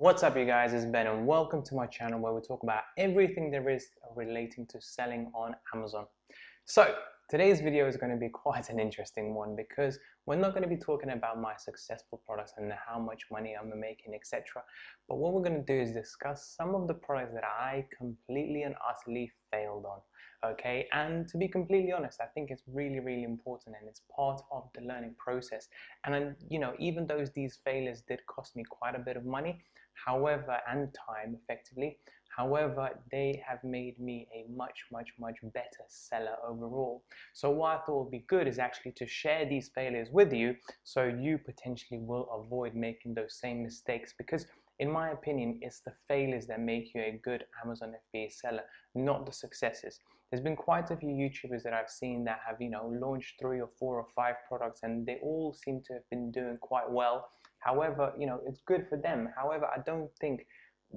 What's up, you guys? It's Ben and welcome to my channel where we talk about everything there is relating to selling on Amazon. So today's video is going to be quite an interesting one because we're not going to be talking about my successful products and how much money I'm making, etc. But what we're going to do is discuss some of the products that I completely and utterly failed on. Okay, and to be completely honest, I think it's really important and it's part of the learning process. And even though these failures did cost me quite a bit of money, however, and time effectively, however, they have made me a much better seller overall. So what I thought would be good is actually to share these failures with you so you potentially will avoid making those same mistakes, because in my opinion, it's the failures that make you a good Amazon FBA seller, not the successes. There's been quite a few YouTubers that I've seen that have, launched 3 or 4 or 5 products and they all seem to have been doing quite well. However, it's good for them. However, I don't think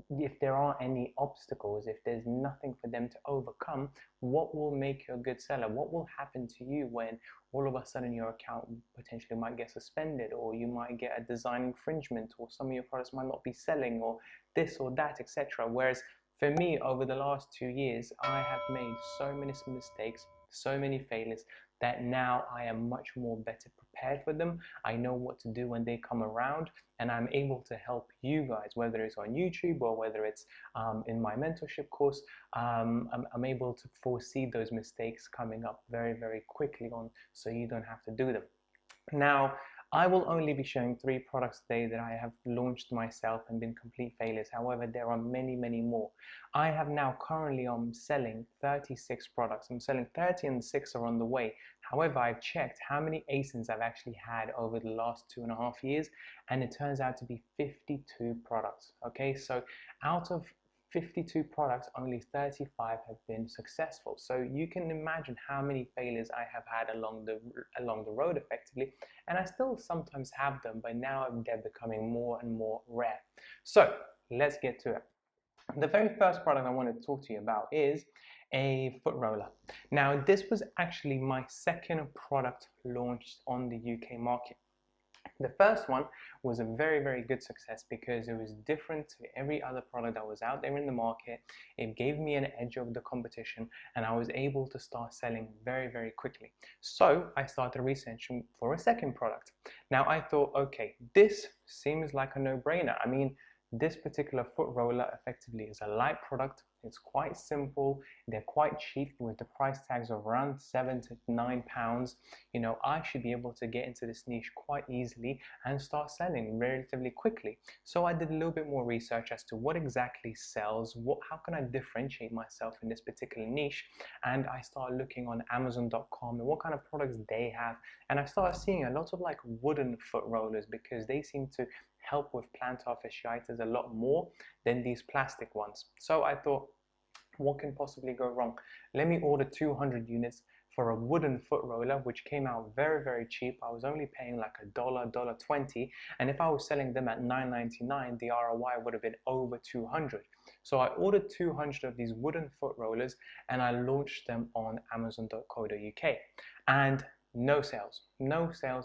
if there are any obstacles, if there's nothing for them to overcome, what will make you a good seller? What will happen to you when all of a sudden your account potentially might get suspended, or you might get a design infringement, or some of your products might not be selling, or this or that, etc. Whereas for me, over the last 2 years, I have made so many mistakes, so many failures, that now I am much more better prepared for them. I know what to do when they come around, and I'm able to help you guys, whether it's on YouTube or whether it's in my mentorship course. I'm able to foresee those mistakes coming up very quickly on, so you don't have to do them. Now, I will only be showing 3 products today that I have launched myself and been complete failures. However, there are many more. I have now currently selling 36 products. I'm selling 30 and 6 are on the way. However, I've checked how many ASINs I've actually had over the last 2.5 years, and it turns out to be 52 products. Okay, so out of 52 products, only 35 have been successful. So you can imagine how many failures I have had along the road effectively, and I still sometimes have them, but now they're becoming more and more rare. So let's get to it. The very first product I wanted to talk to you about is a foot roller. Now, this was actually my second product launched on the UK market. The first one was a very good success because it was different to every other product that was out there in the market. It gave me an edge over the competition, and I was able to start selling very quickly. So I started researching for a second product. Now I thought, okay, this seems like a no-brainer. I mean, this particular foot roller effectively is a light product. It's quite simple. They're quite cheap with the price tags of around £7 to £9. I should be able to get into this niche quite easily and start selling relatively quickly. So I did a little bit more research as to what exactly sells, how can I differentiate myself in this particular niche, and I started looking on Amazon.com and what kind of products they have, and I started seeing a lot of like wooden foot rollers because they seem to help with plantar fasciitis a lot more than these plastic ones. So I thought, what can possibly go wrong? Let me order 200 units for a wooden foot roller, which came out very cheap. I was only paying like $1.20, and if I was selling them at $9.99, the ROI would have been over 200. So I ordered 200 of these wooden foot rollers and I launched them on Amazon.co.uk, and no sales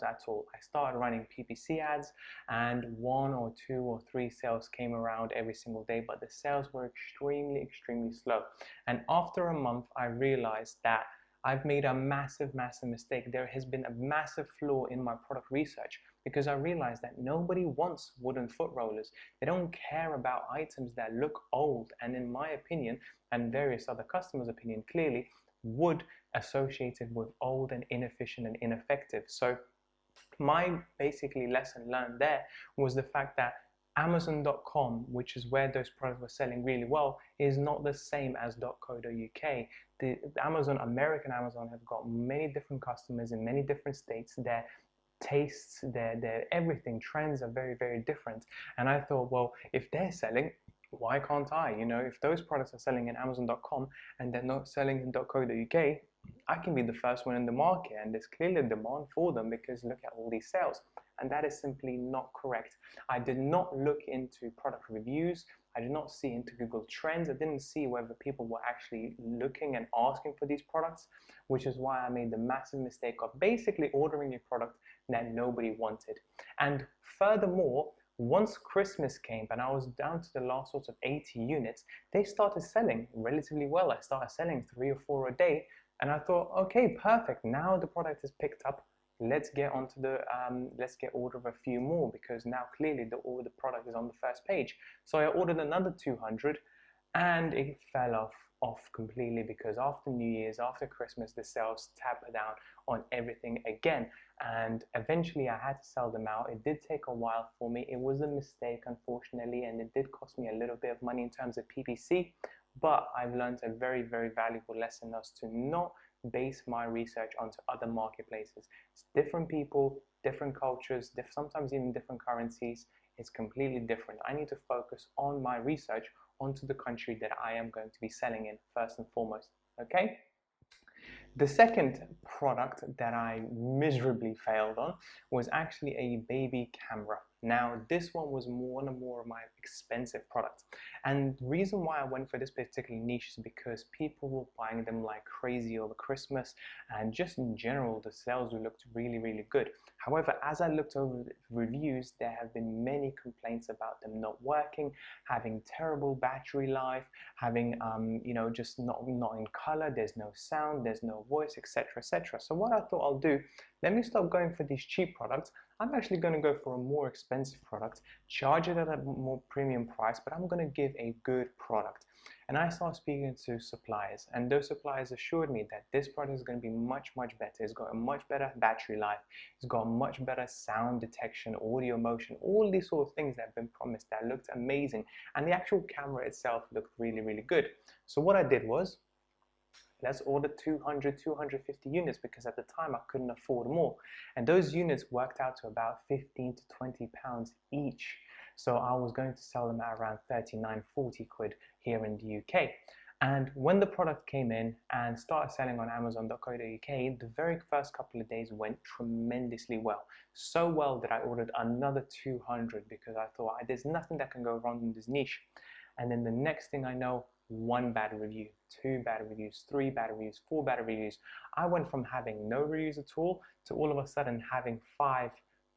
at all. I started running PPC ads, and 1 or 2 or 3 sales came around every single day, but the sales were extremely slow. And after a month, I realized that I've made a massive mistake. There has been a massive flaw in my product research, because I realized that nobody wants wooden foot rollers. They don't care about items that look old, and in my opinion, and various other customers' opinion, clearly, wood associated with old and inefficient and ineffective. So my basically lesson learned there was the fact that Amazon.com, which is where those products were selling really well, is not the same as .co.uk. The American Amazon have got many different customers in many different states. Their tastes, their everything, trends are very different. And I thought, well, if they're selling, why can't I? If those products are selling in Amazon.com and they're not selling in .co.uk, I can be the first one in the market, and there's clearly a demand for them because look at all these sales. And that is simply not correct. I did not look into product reviews. I did not see into Google Trends. I didn't see whether people were actually looking and asking for these products, which is why I made the massive mistake of basically ordering a product that nobody wanted. And furthermore, Once Christmas came and I was down to the last sort of 80 units, they started selling relatively well. I started selling 3 or 4 a day, and I thought, okay, perfect. Now the product is picked up. Let's get onto the let's get order of a few more, because now clearly the product is on the first page. So I ordered another 200, and it fell off completely, because after New Year's, after Christmas, the sales tapered down on everything again, and eventually I had to sell them out. It did take a while for me. It was a mistake, unfortunately, and it did cost me a little bit of money in terms of PPC, but I've learned a very, very valuable lesson as to not base my research onto other marketplaces. It's different people, different cultures, sometimes even different currencies. It's completely different. I need to focus on my research onto the country that I am going to be selling in first and foremost. Okay? The second product that I miserably failed on was actually a baby camera. Now, this one was one of my expensive products. And the reason why I went for this particular niche is because people were buying them like crazy over Christmas, and just in general, the sales looked really, really good. However, as I looked over the reviews, there have been many complaints about them not working, having terrible battery life, having, just not in color, there's no sound, there's no voice, etc., etc. So what I thought I'll do, let me stop going for these cheap products. I'm actually going to go for a more expensive product, charge it at a more premium price, but I'm going to give a good product. And I started speaking to suppliers, and those suppliers assured me that this product is going to be much, much better. It's got a much better battery life. It's got much better sound detection, audio motion, all these sort of things that have been promised that looked amazing. And the actual camera itself looked really, really good. So what I did was, let's order 200, 250 units, because at the time I couldn't afford more. And those units worked out to about 15 to 20 pounds each. So I was going to sell them at around 39, 40 quid here in the UK. And when the product came in and started selling on Amazon.co.uk, the very first couple of days went tremendously well. So well that I ordered another 200, because I thought there's nothing that can go wrong in this niche. And then the next thing I know, 1 bad review, 2 bad reviews, 3 bad reviews, 4 bad reviews. I went from having no reviews at all to all of a sudden having 5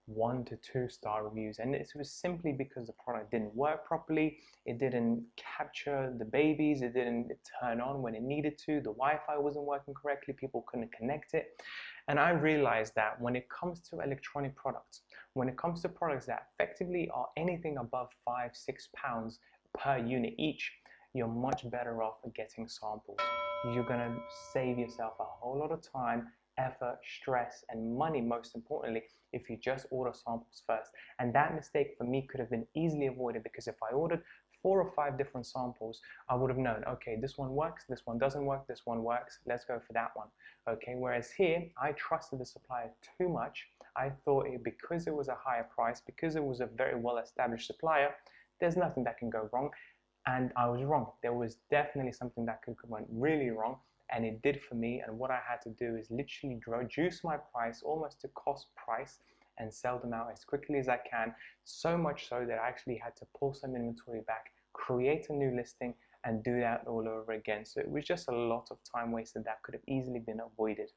1 to 2 star reviews. And it was simply because the product didn't work properly, it didn't capture the babies, it didn't turn on when it needed to, the Wi-Fi wasn't working correctly, people couldn't connect it. And I realized that when it comes to electronic products, when it comes to products that effectively are anything above 5, 6 pounds per unit each, you're much better off getting samples. You're going to save yourself a whole lot of time, effort, stress, and money, most importantly, if you just order samples first. And that mistake for me could have been easily avoided, because if I ordered 4 or 5 different samples, I would have known, okay, this one works, this one doesn't work, this one works, let's go for that one. Okay, whereas here, I trusted the supplier too much. I thought because it was a higher price, because it was a very well-established supplier, there's nothing that can go wrong. And I was wrong. There was definitely something that could went really wrong, and it did for me. And what I had to do is literally reduce my price almost to cost price and sell them out as quickly as I can, so much so that I actually had to pull some inventory back, create a new listing, and do that all over again. So it was just a lot of time wasted that could have easily been avoided.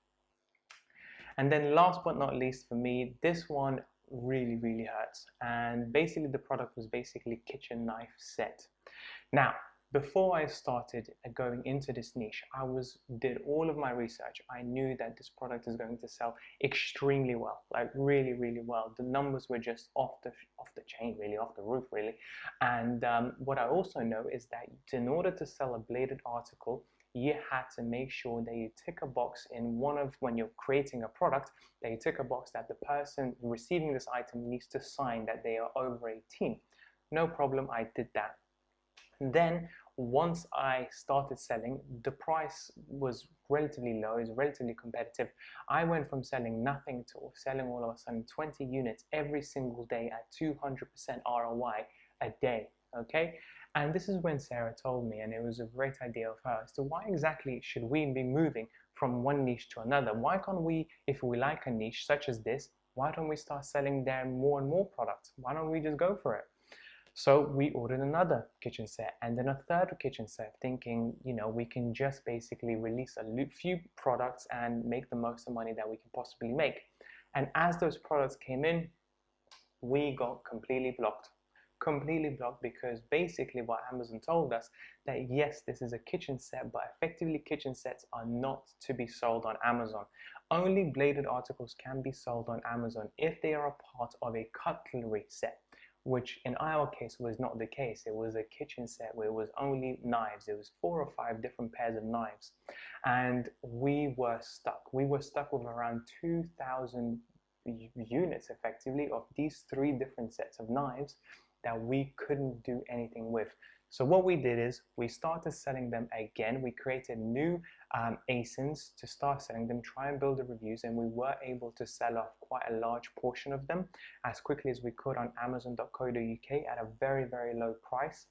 And then last but not least for me, this one really, really hurts. And basically the product was basically kitchen knife set. Now, before I started going into this niche, did all of my research. I knew that this product is going to sell extremely well, like really, really well. The numbers were just off the chain, really, off the roof, really. And what I also know is that in order to sell a bladed article, you had to make sure that you tick a box when you're creating a product, that you tick a box that the person receiving this item needs to sign that they are over 18. No problem, I did that. Then once I started selling, the price was relatively low, it was relatively competitive. I went from selling nothing to selling all of a sudden 20 units every single day at 200% ROI a day, okay? And this is when Sarah told me, and it was a great idea of her, as to why exactly should we be moving from one niche to another? Why can't we, if we like a niche such as this, why don't we start selling there more and more products? Why don't we just go for it? So we ordered another kitchen set and then a third kitchen set, thinking, we can just basically release a few products and make the most of money that we can possibly make. And as those products came in, we got completely blocked. Completely blocked, because basically what Amazon told us, that yes, this is a kitchen set, but effectively kitchen sets are not to be sold on Amazon. Only bladed articles can be sold on Amazon if they are a part of a cutlery set, which in our case was not the case. It was a kitchen set where it was only knives. It was 4 or 5 different pairs of knives, and we were stuck. We were stuck with around 2,000 units effectively of these 3 different sets of knives that we couldn't do anything with. So what we did is we started selling them again. We created new ASINs to start selling them, try and build the reviews, and we were able to sell off quite a large portion of them as quickly as we could on amazon.co.uk at a very, very low price.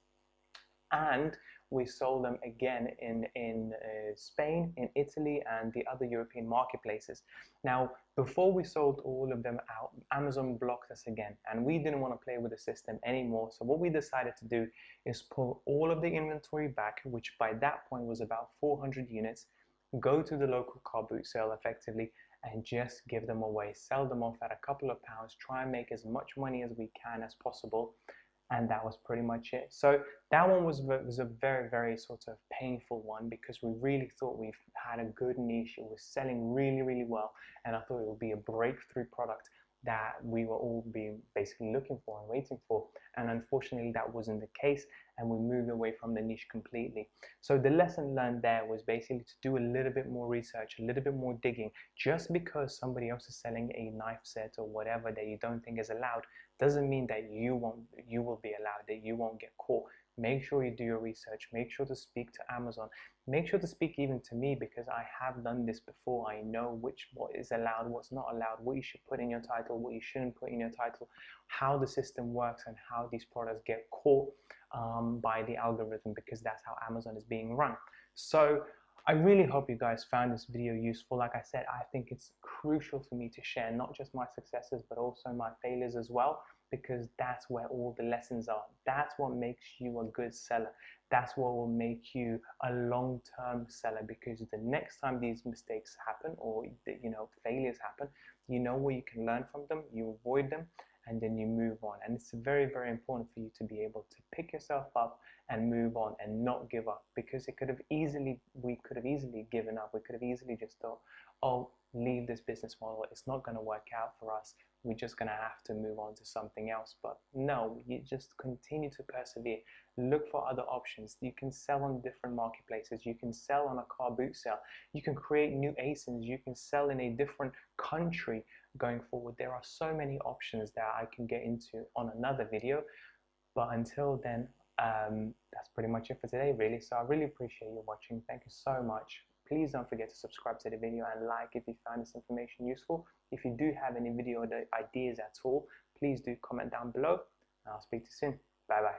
And we sold them again in Spain, in Italy, and the other European marketplaces. Now, before we sold all of them out, Amazon blocked us again, and we didn't want to play with the system anymore. So what we decided to do is pull all of the inventory back, which by that point was about 400 units, go to the local car boot sale effectively, and just give them away, sell them off at a couple of pounds, try and make as much money as we can as possible. And that was pretty much it. So that one was a very, very sort of painful one, because we really thought we've had a good niche. It was selling really, really well, and I thought it would be a breakthrough product that we were all being basically looking for and waiting for. And unfortunately that wasn't the case, and we moved away from the niche completely. So the lesson learned there was basically to do a little bit more research, a little bit more digging. Just because somebody else is selling a knife set or whatever that you don't think is allowed doesn't mean that you will be allowed, that you won't get caught. Make sure you do your research. Make sure to speak to Amazon. Make sure to speak even to me, because I have done this before. I know what is allowed, what's not allowed, what you should put in your title, what you shouldn't put in your title, how the system works, and how these products get caught by the algorithm, because that's how Amazon is being run. So I really hope you guys found this video useful. Like I said, I think it's crucial for me to share not just my successes, but also my failures as well, because that's where all the lessons are. That's what makes you a good seller. That's what will make you a long-term seller, because the next time these mistakes happen, or failures happen, you know where you can learn from them, you avoid them, and then you move on. And it's very, very important for you to be able to pick yourself up and move on and not give up, because we could have easily given up. We could have easily just thought, oh, leave this business model, it's not going to work out for us, we're just going to have to move on to something else. But no, you just continue to persevere. Look for other options. You can sell on different marketplaces. You can sell on a car boot sale. You can create new ASINs. You can sell in a different country going forward. There are so many options that I can get into on another video. But until then, that's pretty much it for today, really. So I really appreciate you watching. Thank you so much. Please don't forget to subscribe to the video and like if you found this information useful. If you do have any video ideas at all, please do comment down below. And I'll speak to you soon. Bye bye.